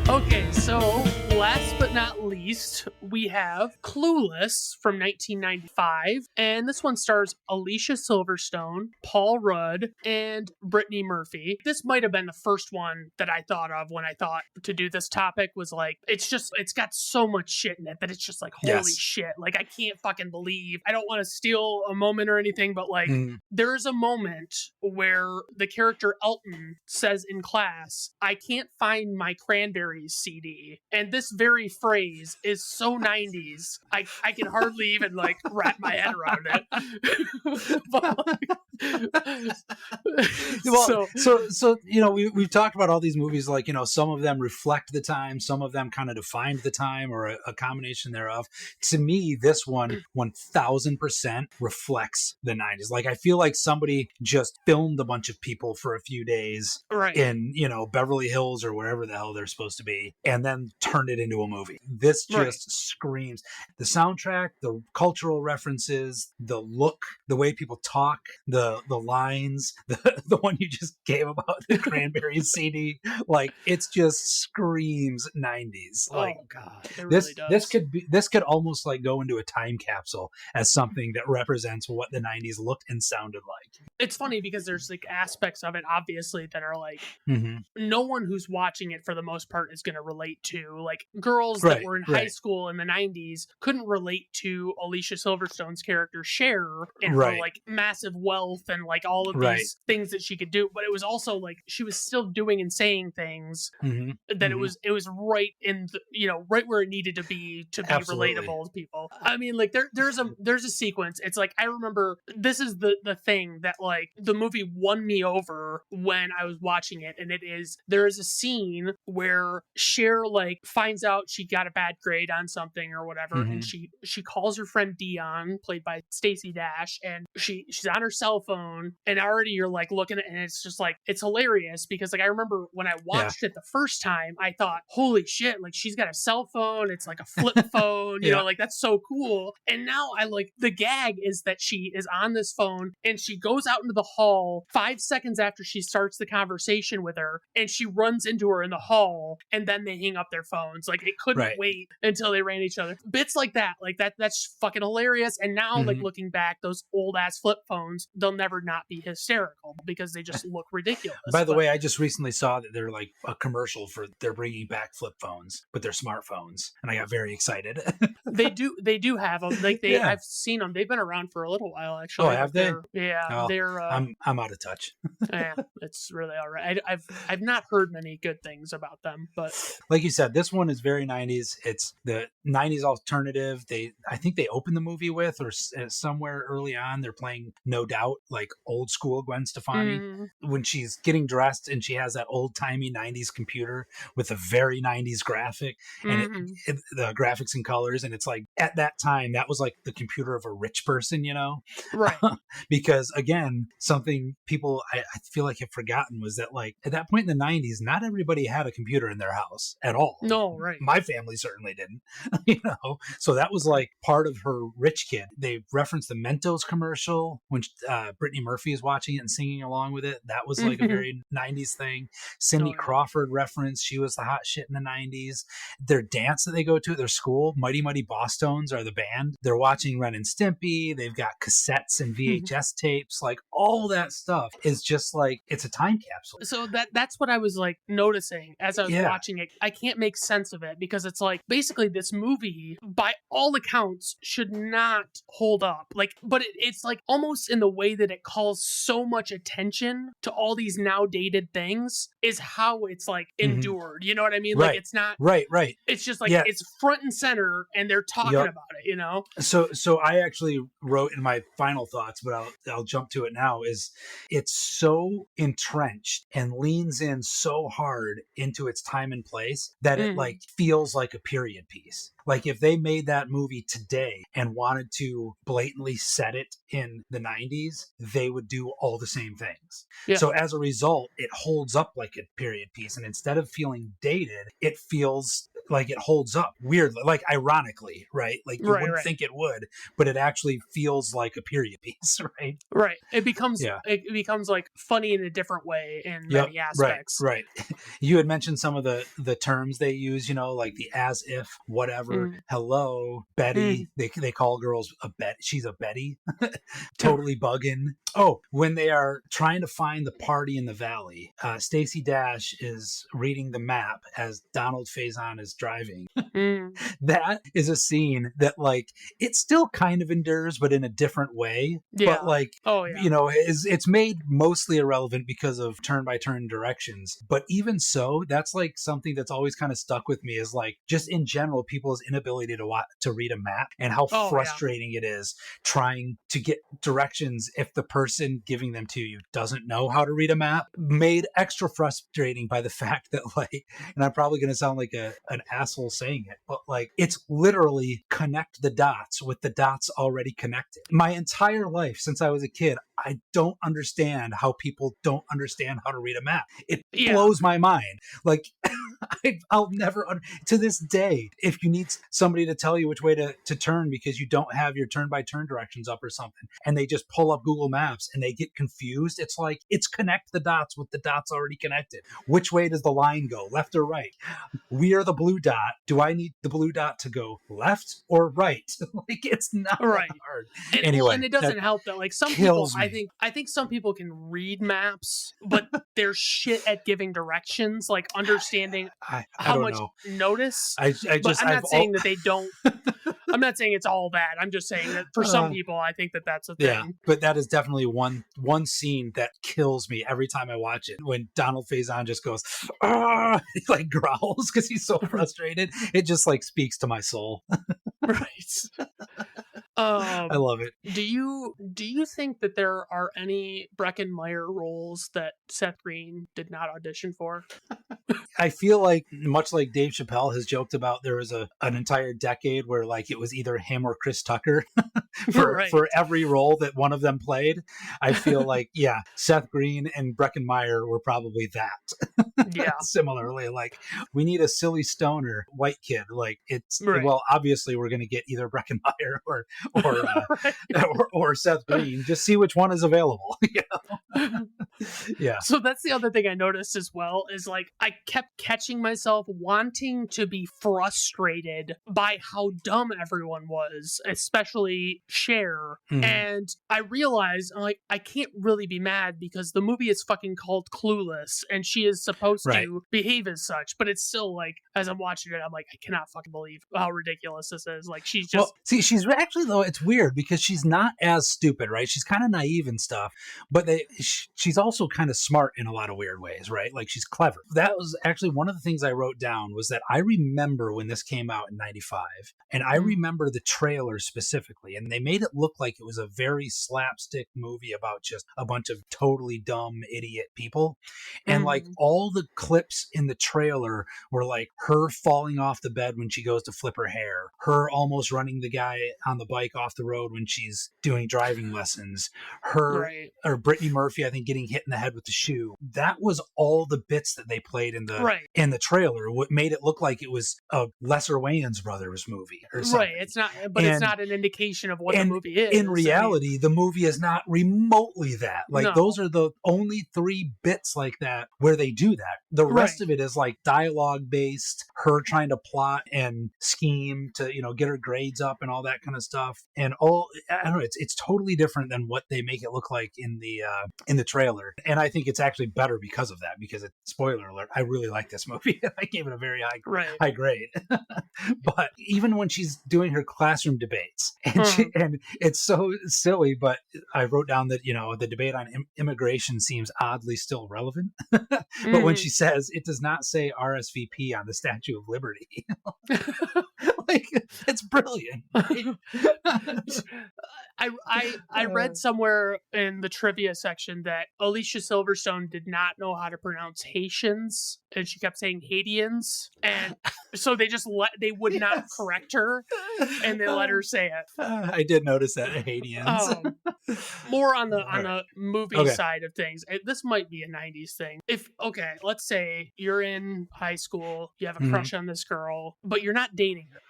Okay, so last but not least, we have Clueless from 1995, and this one stars Alicia Silverstone, Paul Rudd, and Brittany Murphy. This might have been the first one that I thought of when I thought to do this topic. Was like, it's got so much shit in it that it's just like, holy shit, like I can't fucking believe. I don't want to steal a moment or anything, but like there is a moment where the character Elton says in class, "I can't find my Cranberries CD," and this very phrase is so 90s. I can hardly even like wrap my head around it. Well, so you know, we've talked about all these movies, like, you know, some of them reflect the time, some of them kind of defined the time, or a combination thereof. To me, this one 1000% reflects the 90s. Like, I feel like somebody just filmed a bunch of people for a few days in, you know, Beverly Hills or wherever the hell they're supposed to be, and then turned it into a movie. This just screams the soundtrack, the cultural references, the look, the way people talk, the lines, the one you just gave about the Cranberries CD. Like, it's just screams 90s. Like, oh god, it really does. This could almost like go into a time capsule as something that represents what the 90s looked and sounded like. It's funny because there's like aspects of it, obviously, that are like no one who's watching it for the most part is going to relate to. Like, girls that were in high school in the 90s couldn't relate to Alicia Silverstone's character Cher and her like massive wealth and like all of these things that she could do. But it was also like she was still doing and saying things that it was right in the, you know, right where it needed to be relatable to people. I mean, like there's a sequence. It's like, I remember this is the thing that like the movie won me over when I was watching it, and there is a scene where Cher like finds out she got a bad grade on something or whatever, and she calls her friend Dion, played by Stacey Dash, and she's on her cell phone, and already you're like looking at it, and it's just like, it's hilarious because like I remember when I watched it the first time, I thought, holy shit, like she's got a cell phone, it's like a flip phone, you know, like that's so cool. And now I like, the gag is that she is on this phone and she goes out into the hall 5 seconds after she starts the conversation with her, and she runs into her in the hall, and then they hang up their phones. Like, it couldn't wait until they ran each other. Bits like that's fucking hilarious. And now like looking back, those old ass flip phones, they'll never not be hysterical because they just look ridiculous. By the way, I just recently saw that they're like a commercial for, they're bringing back flip phones, but they're smartphones, and I got very excited. They do have them. Like I've seen them. They've been around for a little while, actually. Oh, have they? They're. I'm out of touch. Yeah, it's really all right. I've not heard many good things about them, but like you said, this one is very 90s. It's the 90s alternative. I think they open the movie with, or somewhere early on, they're playing No Doubt, like old school Gwen Stefani, when she's getting dressed and she has that old timey 90s computer with a very 90s graphic, and the graphics and colors. And it's like, at that time, that was like the computer of a rich person, you know? Right. Because again, something people I feel like have forgotten was that, like, at that point in the 90s, not everybody had a computer in their house at all. No, right. My family certainly didn't, you know? So that was like part of her rich kid. They referenced the Mentos commercial when Brittany Murphy is watching it and singing along with it. That was like a very 90s thing. Cindy Crawford reference. She was the hot shit in the 90s. Their dance that they go to at their school, Mighty Mighty Boss Tones are the band. They're watching Ren and Stimpy. They've got cassettes and VHS tapes. Like, all that stuff is just like, it's a time capsule. So that's what I was like noticing as I was watching it. I can't make sense of it because it's like, basically this movie, by all accounts, should not hold up. Like, but it's like almost in the way that it calls so much attention to all these now dated things is how it's like endured. You know what I mean? Like, it's not right. It's just like, it's front and center, and they're talking about it, you know? So I actually wrote in my final thoughts, but I'll jump to it now, is it's so entrenched and leans in so hard into its time and place that it like feels like a period piece. Like, if they made that movie today and wanted to blatantly set it in the 90s, they would do all the same things. Yeah. So as a result, it holds up like a period piece. And instead of feeling dated, it feels like it holds up weirdly, like ironically, right? Like you wouldn't think it would, but it actually feels like a period piece, right? Right. It becomes like funny in a different way in many aspects. Right. You had mentioned some of the terms they use, like the as if, whatever, hello, Betty. They call girls a Bet. She's a Betty. Totally bugging. Oh, when they are trying to find the party in the valley, Stacey Dash is reading the map as Donald Faison is driving. That is a scene that, like, it still kind of endures, but in a different way. Yeah. But, like, it's made mostly irrelevant because of turn-by-turn directions. But even so, that's, like, something that's always kind of stuck with me is, like, just in general, people's inability to read a map and how frustrating it is trying to get directions if the person giving them to you doesn't know how to read a map. Made extra frustrating by the fact that, like, and I'm probably going to sound like an asshole saying it, but, like, it's literally connect the dots with the dots already connected. My entire life since I was a kid, I don't understand how people don't understand how to read a map. It blows my mind. Like, I'll never, to this day, if you need somebody to tell you which way to turn because you don't have your turn-by-turn directions up or something, and they just pull up Google Maps and they get confused, it's like, it's connect the dots with the dots already connected. Which way does the line go, left or right? We are the blue dot. Do I need the blue dot to go left or right? Like, it's not hard. Anyway, and it doesn't help that, like, some people, I think some people can read maps, but they're shit at giving directions, like understanding how much notice. I'm not saying that they don't. I'm not saying it's all bad. I'm just saying that for some people, I think that's a thing. Yeah, but that is definitely one scene that kills me every time I watch it. When Donald Faison just goes, he like growls because he's so frustrated. It just like speaks to my soul. Right. I love it. Do you think that there are any Breckin-Meyer roles that Seth Green did not audition for? I feel like, much like Dave Chappelle has joked about, there was an entire decade where, like, it was either him or Chris Tucker for every role that one of them played. I feel like, Seth Green and Breckin-Meyer were probably that. Yeah. Similarly, like, we need a silly stoner white kid. Like, it's well, obviously we're going to get either Breckin-Meyer or Seth Green. Just see which one is available. Yeah. So that's the other thing I noticed as well, is like I kept catching myself wanting to be frustrated by how dumb everyone was, especially Cher. And I realized, like, I can't really be mad because the movie is fucking called Clueless and she is supposed to behave as such, but it's still like, as I'm watching it, I'm like, I cannot fucking believe how ridiculous this is. Like, she's just she's actually, though, it's weird because she's not as stupid, right? She's kind of naive and stuff, but she's also kind of smart in a lot of weird ways, right? Like, she's clever. That was actually one of the things I wrote down, was that I remember when this came out in 95, and I remember the trailer specifically, and they made it look like it was a very slapstick movie about just a bunch of totally dumb idiot people. And like, all the clips in the trailer were like her falling off the bed when she goes to flip her hair, her almost running the guy on the bike off the road when she's doing driving lessons, her or Brittany Murphy, I think, getting hit in the head with the shoe. That was all the bits that they played in the trailer. What made it look like it was a Lesser Wayans Brothers movie or something. Right. It's not, but it's not an indication of what the movie is. In reality, the movie is not remotely that. Like, those are the only 3 bits like that where they do that. The rest of it is like dialogue based, her trying to plot and scheme to, get her grades up and all that kind of stuff. And I don't know, it's totally different than what they make it look like in the trailer. And I think it's actually better because of that, because spoiler alert, I really like this movie. I gave it a very high grade. But even when she's doing her classroom debates, and it's so silly, but I wrote down that, the debate on immigration seems oddly still relevant. But when she says, it does not say RSVP on the Statue of Liberty. Like, it's brilliant. I read somewhere in the trivia section that Alicia Silverstone did not know how to pronounce Haitians, and she kept saying Haitians, and so they would not correct her, and they let her say it. I did notice that, Haitians. More on the movie side of things. This might be a 90s thing. Let's say you're in high school, you have a crush on this girl, but you're not dating her.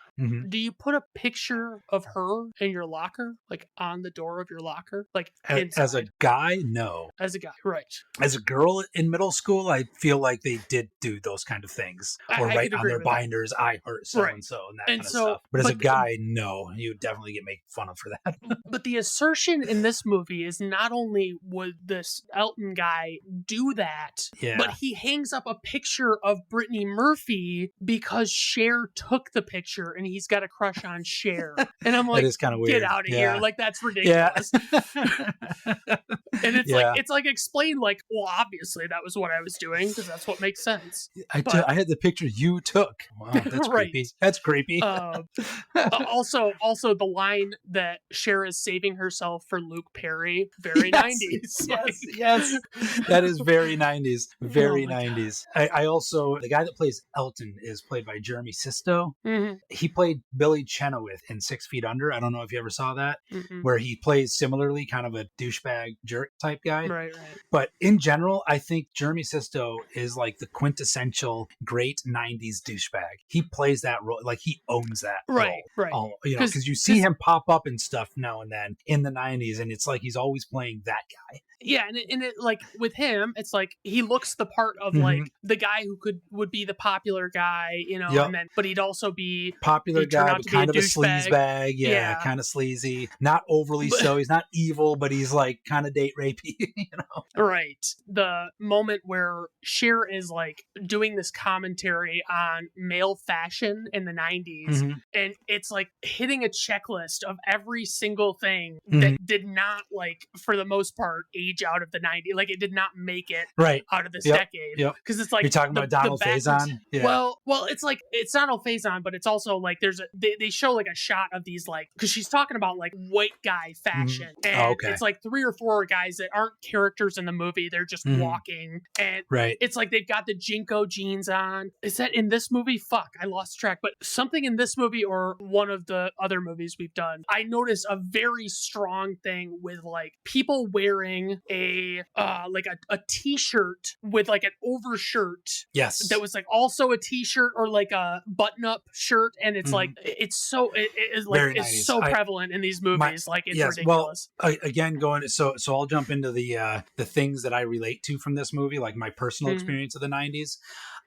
Do you put a picture of her in your locker, like on the door of your locker, like inside? As a guy? No. As a guy, right? As a girl in middle school, I feel like they did do those kind of things, or write on their binders, "I hurt so and so," and that kind of stuff. But as a guy, no, you would definitely get made fun of for that. But the assertion in this movie is not only would this Elton guy do that, but he hangs up a picture of Brittany Murphy because Cher took the picture and he's got a crush on Cher. And I'm like, that is kind of weird. Get out of here. Like, that's ridiculous. And it's like explained like, well, obviously that was what I was doing because that's what makes sense. I had the picture you took. Wow, that's creepy. That's creepy. Also the line that Cher is saving herself for Luke Perry, very 90s. Yes. That is very 90s. Very 90s. I also, the guy that plays Elton is played by Jeremy Sisto. He played Billy Chenoweth in 6 Feet Under. I don't know if you ever saw that, where he plays similarly kind of a douchebag jerk type guy. Right. But in general, I think Jeremy Sisto is like the quintessential great 90s douchebag. He plays that role, like he owns that role. Right. Because you see him pop up and stuff now and then in the 90s, and it's like he's always playing that guy. Yeah, and it like with him, it's like he looks the part of like the guy who would be the popular guy, and then but he'd also be popular guy, but kind of a sleazebag, kind of sleazy, not overly so. He's not evil, but he's like kind of date rapey, Right. The moment where Cher is like doing this commentary on male fashion in the 90s, and it's like hitting a checklist of every single thing that did not, like, for the most part, age out of the 90s. Like, it did not make it out of this decade. Because it's like, you're talking about Donald Faison. Well, it's like, it's Donald Faison, but it's also like they show like a shot of these, like, because she's talking about like white guy fashion, and it's like 3 or 4 guys that aren't characters in the movie. They're just walking, and it's like they've got the Jinko jeans on. Is that in this movie? Fuck, I lost track. But something in this movie or one of the other movies we've done, I noticed a very strong thing with like people wearing a t-shirt with like an overshirt. Yes. That was like also a t-shirt or like a button-up shirt, and it's like it's so it's so prevalent in these movies. It's ridiculous. Well, again, so I'll jump into the things that I relate to from this movie, like my personal experience of the 90s.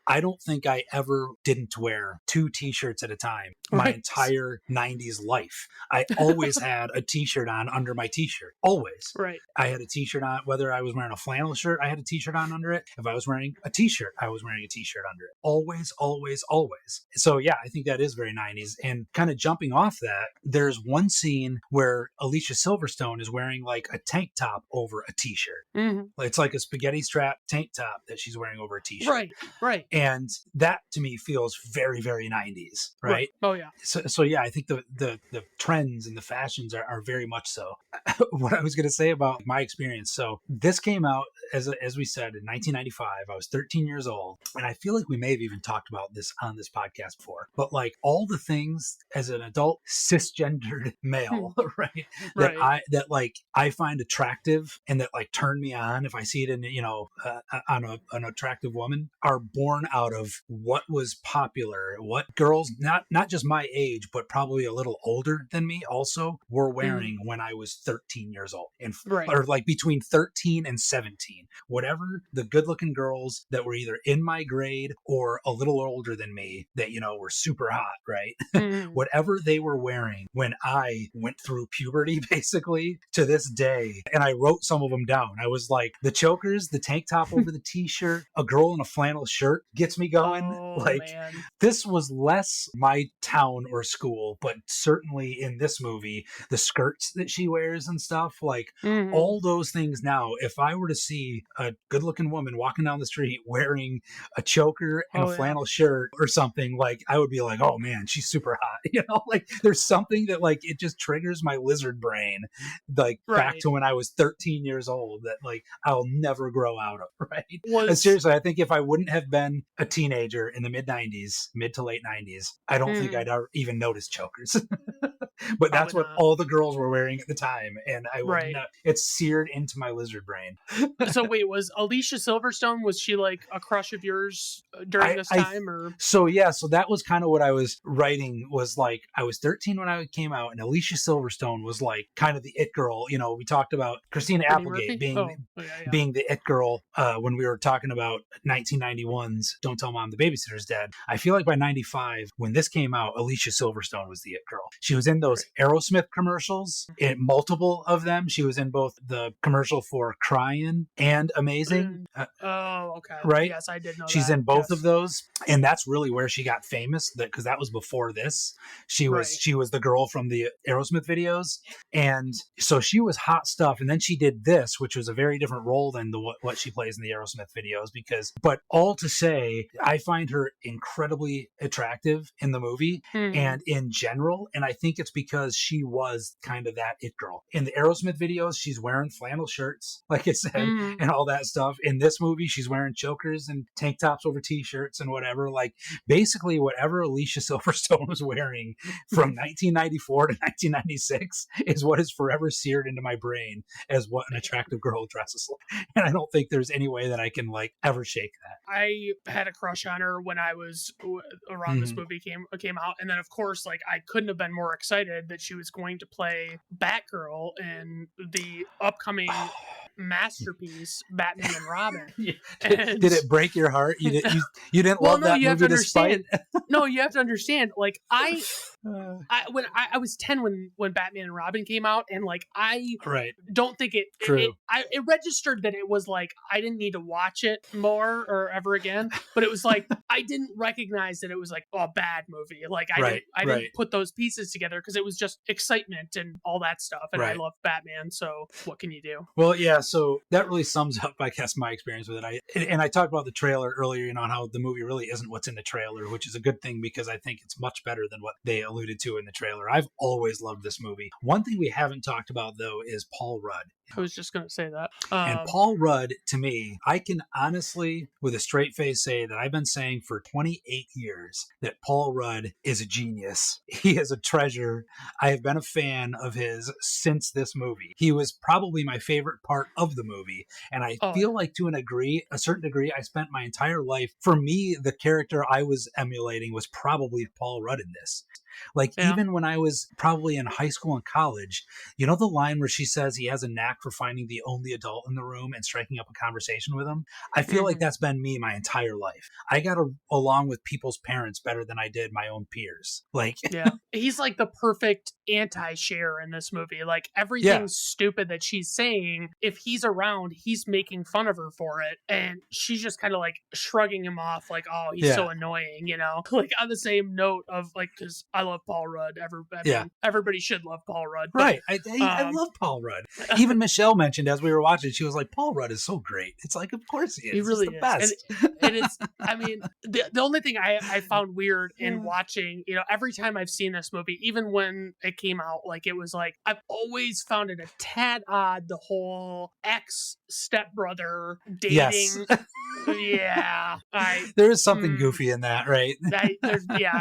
I don't think I ever didn't wear 2 t-shirts at a time my entire 90s life. I always had a t-shirt on under my t-shirt. Always. Right. I had a t-shirt on, whether I was wearing a flannel shirt, I had a t-shirt on under it. If I was wearing a t-shirt, I was wearing a t-shirt under it. Always, always, always. So yeah, I think that is very 90s. And kind of jumping off that, there's one scene where Alicia Silverstone is wearing like a tank top over a t-shirt. It's like a spaghetti strap tank top that she's wearing over a t-shirt. Right. And that to me feels very, very 90s, right? Oh yeah. So yeah, I think the trends and the fashions are very much so. What I was going to say about my experience. So this came out, as we said, in 1995. I was 13 years old. And I feel like we may have even talked about this on this podcast before. But like all the things as an adult cisgendered male, right? That I find attractive and that like turn me on if I see it in, on an attractive woman are born out of what was popular, what girls, not just my age, but probably a little older than me also were wearing when I was 13 years old. Or like between 13 and 17. Whatever the good looking girls that were either in my grade or a little older than me that, were super hot, right? Whatever they were wearing when I went through puberty, basically, to this day. And I wrote some of them down. I was like, the chokers, the tank top over the t-shirt, a girl in a flannel shirt, gets me going. Oh, Like, man. this was less my town or school, but certainly in this movie, the skirts that she wears and stuff, like all those things now, if I were to see a good looking woman walking down the street wearing a choker and a flannel shirt or something, like I would be like, oh man, she's super hot. Like there's something that like it just triggers my lizard brain, like back to when I was 13 years old, that like I'll never grow out of, right? Seriously, I think if I wouldn't have been a teenager in the mid to late 90s, I don't think I'd even noticed chokers. But that's what all the girls were wearing at the time, and I would not, it's seared into my lizard brain. So wait, was Alicia Silverstone, was she like a crush of yours during this time? So that was kind of what I was writing, was like I was 13 when I came out, and Alicia Silverstone was like kind of the it girl. We talked about Christina Applegate being the it girl when we were talking about 1991's Don't Tell Mom the Babysitter's Dead. I feel like by 95, when this came out, Alicia Silverstone was the it girl. She was in those Aerosmith commercials, in multiple of them. She was in both the commercial for Crying and Amazing. Okay. Right? Yes, I did know She's in both of those. And that's really where she got famous, because that was before this. She was the girl from the Aerosmith videos. And so she was hot stuff. And then she did this, which was a very different role than what she plays in the Aerosmith videos. But all to say, I find her incredibly attractive in the movie and in general. And I think it's because she was kind of that it girl. In the Aerosmith videos, she's wearing flannel shirts, like I said, and all that stuff. In this movie, she's wearing chokers and tank tops over t-shirts and whatever. Like basically whatever Alicia Silverstone was wearing from 1994 to 1996 is what is forever seared into my brain as what an attractive girl dresses like. And I don't think there's any way that I can like ever shake that. I had a crush on her when I was around this movie came out, and then of course, like I couldn't have been more excited that she was going to play Batgirl in the upcoming masterpiece Batman and Robin. Did it break your heart? You didn't love that movie despite? No, you have to understand. Like when I was 10 when Batman and Robin came out, and like I don't think it registered that it was like I didn't need to watch it more or ever again, but it was like I didn't recognize that it was like a bad movie. Like I didn't put those pieces together because it was just excitement and all that stuff, and I love Batman, so what can you do? Well, yeah, so that really sums up, I guess, my experience with it. And I talked about the trailer earlier, on how the movie really isn't what's in the trailer, which is a good thing because I think it's much better than what they alluded to in the trailer. I've always loved this movie. One thing we haven't talked about, though, is Paul Rudd. I was just going to say that. And Paul Rudd, to me, I can honestly, with a straight face, say that I've been saying for 28 years that Paul Rudd is a genius. He is a treasure. I have been a fan of his since this movie. He was probably my favorite part of the movie. And I feel like to a certain degree, I spent my entire life, for me, the character I was emulating was probably Paul Rudd in this. Like, even when I was probably in high school and college, the line where she says he has a knack for finding the only adult in the room and striking up a conversation with him, I feel like that's been me my entire life. I got along with people's parents better than I did my own peers. Like, he's like the perfect anti-Cher in this movie. Like, everything stupid that she's saying, if he's around, he's making fun of her for it, and she's just kind of like shrugging him off, like, oh, he's so annoying, like on the same note of like, because I love Paul Rudd. Everybody should love Paul Rudd. Right. I love Paul Rudd. Even Michelle mentioned as we were watching, she was like, Paul Rudd is so great. It's like, of course he is. He really He's the best. And it's, I mean, the only thing I found weird in watching, every time I've seen this movie, even when it came out, like it was like, I've always found it a tad odd, the whole ex-stepbrother dating. Yes. There is something goofy in that, right?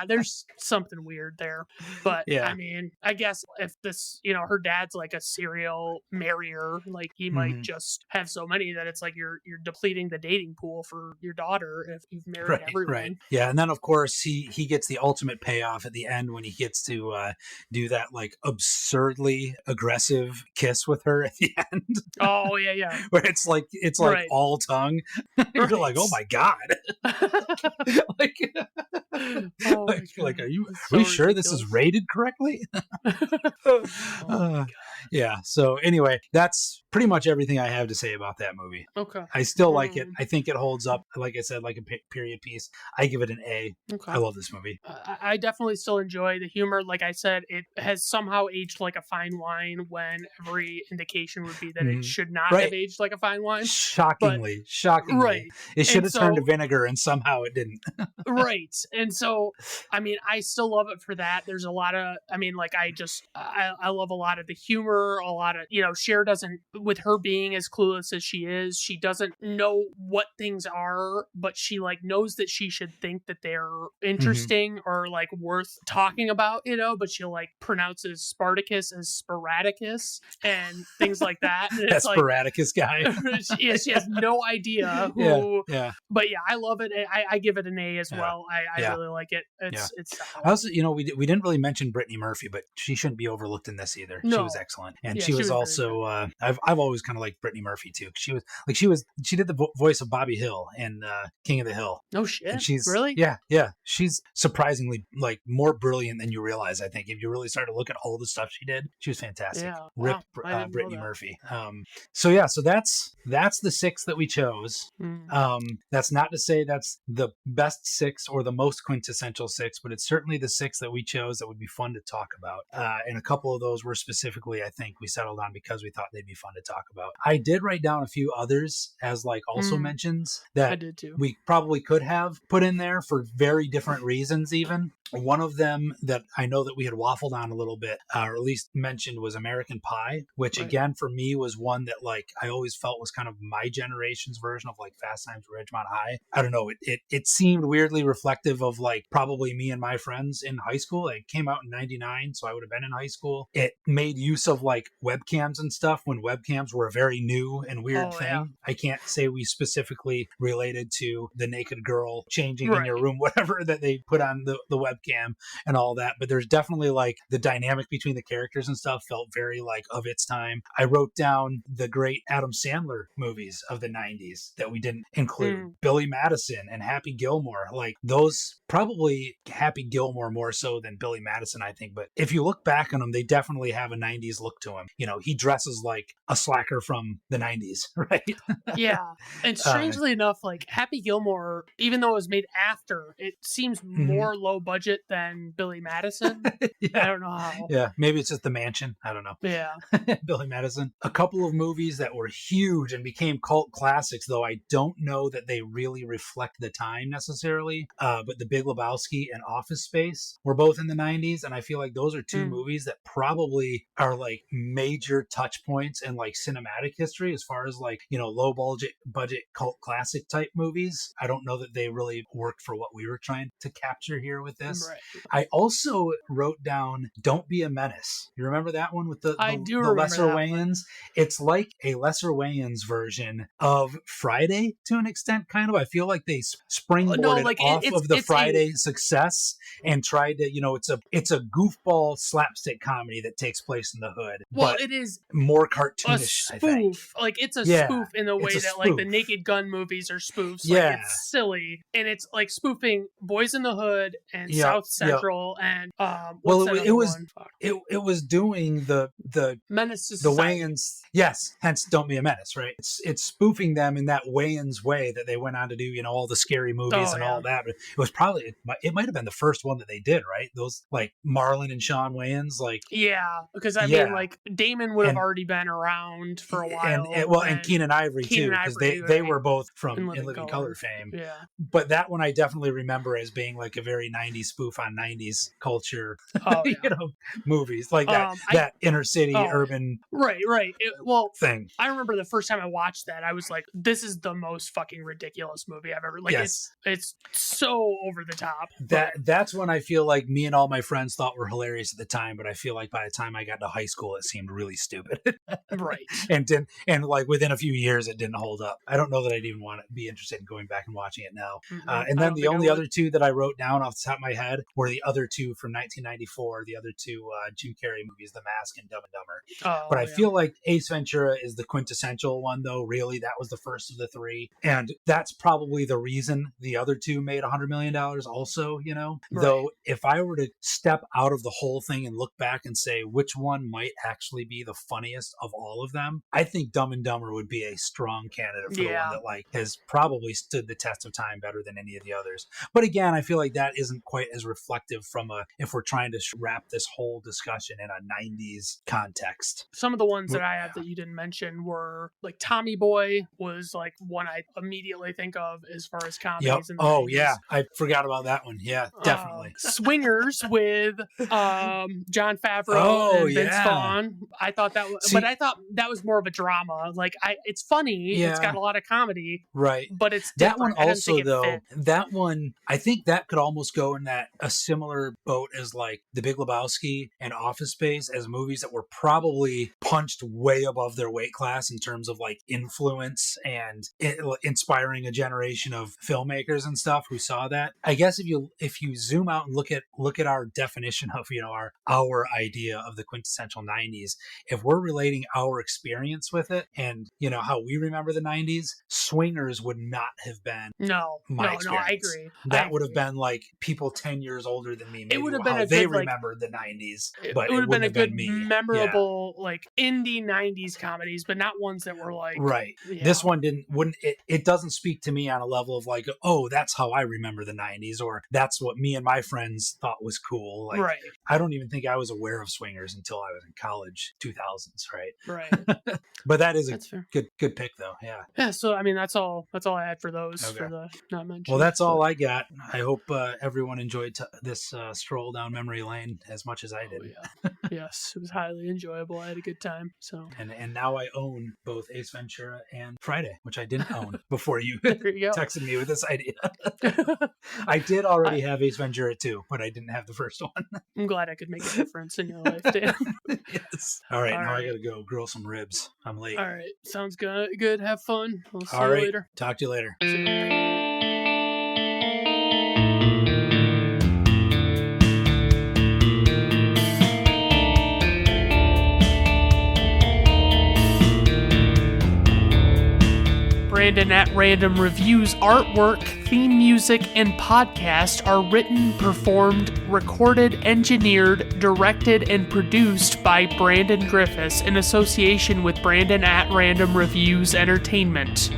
There's something weird there. But I mean, I guess if this, her dad's like a serial marrier, like he might just have so many that it's like you're depleting the dating pool for your daughter if you've married everyone. Right. Yeah, and then of course he gets the ultimate payoff at the end when he gets to do that like absurdly aggressive kiss with her at the end. Oh yeah. Where it's like all tongue. You're like, oh my god. Like, are we sure this is rated correctly? Yeah. So anyway, that's pretty much everything I have to say about that movie. Okay. I still like it. I think it holds up. Like I said, like a period piece. I give it an A. Okay. I love this movie. I definitely still enjoy the humor. Like I said, it has somehow aged like a fine wine when every indication would be that it should not have aged like a fine wine. Shockingly. Right. It should have turned to vinegar and somehow it didn't. Right. And so, I mean, I still love it for that. There's a lot of, I mean, like I love a lot of the humor, a lot of, Cher doesn't, with her being as clueless as she is, she doesn't know what things are, but she like knows that she should think that they're interesting or like worth talking about, but she'll like pronounces Spartacus as Sporadicus and things like that. And that Sporadicus guy. she has no idea who. Yeah. But yeah, I love it. I give it an A as well. I really like it. It's also, we didn't really mention Brittany Murphy, but she shouldn't be overlooked in this either. No. She was excellent, and she was also. I've always kind of liked Brittany Murphy too. She did the voice of Bobby Hill in King of the Hill. Oh shit! And she's really she's surprisingly like more brilliant than you realize. I think if you really start to look at all the stuff she did, she was fantastic. Yeah, Rip Brittany Murphy. So that's the 6 that we chose. That's not to say that's the best 6 or the most quintessential 6, but it's certainly the 6 that we chose that would be fun to talk about. And a couple of those were specifically, I think, we settled on because we thought they'd be fun to talk about. I did write down a few others as like also mentions that I did too. We probably could have put in there for very different reasons even. One of them that I know that we had waffled on a little bit, or at least mentioned, was American Pie, which again for me was one that like I always felt was kind of my generation's version of like Fast Times at Ridgemont High. I don't know, it seemed weirdly reflective of like probably me and my friends in high school. It came out in '99, so I would have been in high school. It made use of like webcams and stuff when webcams were a very new and weird thing. Yeah. I can't say we specifically related to the naked girl changing in your room, whatever that they put on the webcam and all that, but there's definitely like the dynamic between the characters and stuff felt very like of its time. I wrote down the great Adam Sandler movies of the 90s that we didn't include. Billy Madison and Happy Gilmore, like those, probably Happy Gilmore more so than Billy Madison, I think, but if you look back on them, they definitely have a 90s look to him. He dresses like a slacker from the 90s, right? Yeah. And strangely enough, like Happy Gilmore, even though it was made after, it seems more low budget than Billy Madison. I don't know how. Yeah, maybe it's just the mansion. I don't know. Yeah. Billy Madison. A couple of movies that were huge and became cult classics, though I don't know that they really reflect the time necessarily. But The Big Lebowski and Office Space were both in the 90s, and I feel like those are two movies that probably are like major touch points in like cinematic history as far as like, low budget cult classic type movies. I don't know that they really worked for what we were trying to capture here with this. Right. I also wrote down Don't Be a Menace. You remember that one with the lesser Wayans? It's like a lesser Wayans version of Friday to an extent, kind of. I feel like they springboarded off of the Friday success and tried to, it's a goofball slapstick comedy that takes place in the hood. Well, it is more cartoonish, a spoof. I think. Like it's a spoof in the way that like the Naked Gun movies are spoofs. Like it's silly and it's like spoofing Boys in the Hood and South Central and it was doing the Menace to Society. The Wayans, yes, hence Don't Be a Menace, right? It's spoofing them in that Wayans way that they went on to do, all the scary movies and all that. But it was probably it might have been the first one that they did, right? Those like Marlon and Sean Wayans, like because I mean, like Damon would have already been around for a while, and Keenan Ivory too, because they were both from In Living Color fame. Yeah, but that one I definitely remember as being like a very 90s spoof on 90s culture, movies like that inner city urban thing. I remember the first time I watched that, I was like, this is the most fucking ridiculous movie I've ever like. It's so over the top. That's when I feel like me and all my friends thought were hilarious at the time, but I feel like by the time I got to high school, it seemed really stupid. Right. And like within a few years, it didn't hold up. I don't know that I'd even want to be interested in going back and watching it now. And then the only other two that I wrote down off the top of my head were the other two from 1994, the other two Jim Carrey movies, The Mask and Dumb and Dumber. But I feel like Ace Ventura is the quintessential one, though. Really, that was the first of the three. And that's probably the reason the other two made $100 million also, Right. Though if I were to step out of the whole thing and look back and say which one might actually be the funniest of all of them. I think Dumb and Dumber would be a strong candidate for the one that like has probably stood the test of time better than any of the others. But again, I feel like that isn't quite as reflective from if we're trying to wrap this whole discussion in a 90s context. Some of the ones that I have that you didn't mention were like Tommy Boy was like one I immediately think of as far as comedies. Yep. Oh 90s. Yeah, I forgot about that one. Yeah, definitely. Swingers with Jon Favreau and Vince Vaughn. I thought that was, but I thought that was more of a drama. Like it's funny. Yeah. It's got a lot of comedy. Right. But it's different. That one also though. That one, I think that could almost go in a similar boat as like The Big Lebowski and Office Space as movies that were probably punched way above their weight class in terms of like influence and inspiring a generation of filmmakers and stuff who saw that. I guess if you zoom out and look at our definition of our idea of the quintessential 90s, if we're relating our experience with it and how we remember the 90s, Swingers would not have been my experience. No, I agree. That would have been like people 10 years older than me. Maybe it would have been how they remembered the 90s, but it would have been a good, memorable like indie 90s comedies, but not ones that were like right. This one wouldn't. It doesn't speak to me on a level of like, oh, that's how I remember the 90s, or that's what me and my friends thought was cool. Like, right. I don't even think I was aware of Swingers until I was in college, 2000s, right? Right. But that is a good pick, though. Yeah. Yeah. So I mean, that's all I had for those for the not mentioned. Well, that's all I got. I hope everyone enjoyed this stroll down memory lane as much as I did. Oh, yeah. Yes, it was highly enjoyable. I had a good time. So and now I own both Ace Ventura and Friday, which I didn't own before you texted me with this idea. I did already have Ace Ventura 2, but I didn't have the first one. I'm glad I could make a difference in your life, Dan. Yes. All right, now I gotta go grill some ribs. I'm late. All right, sounds good. Good. Have fun. We'll see you later. Talk to you later. See you. Brandon at Random Reviews artwork, theme music, and podcast are written, performed, recorded, engineered, directed, and produced by Brandon Griffiths in association with Brandon at Random Reviews Entertainment.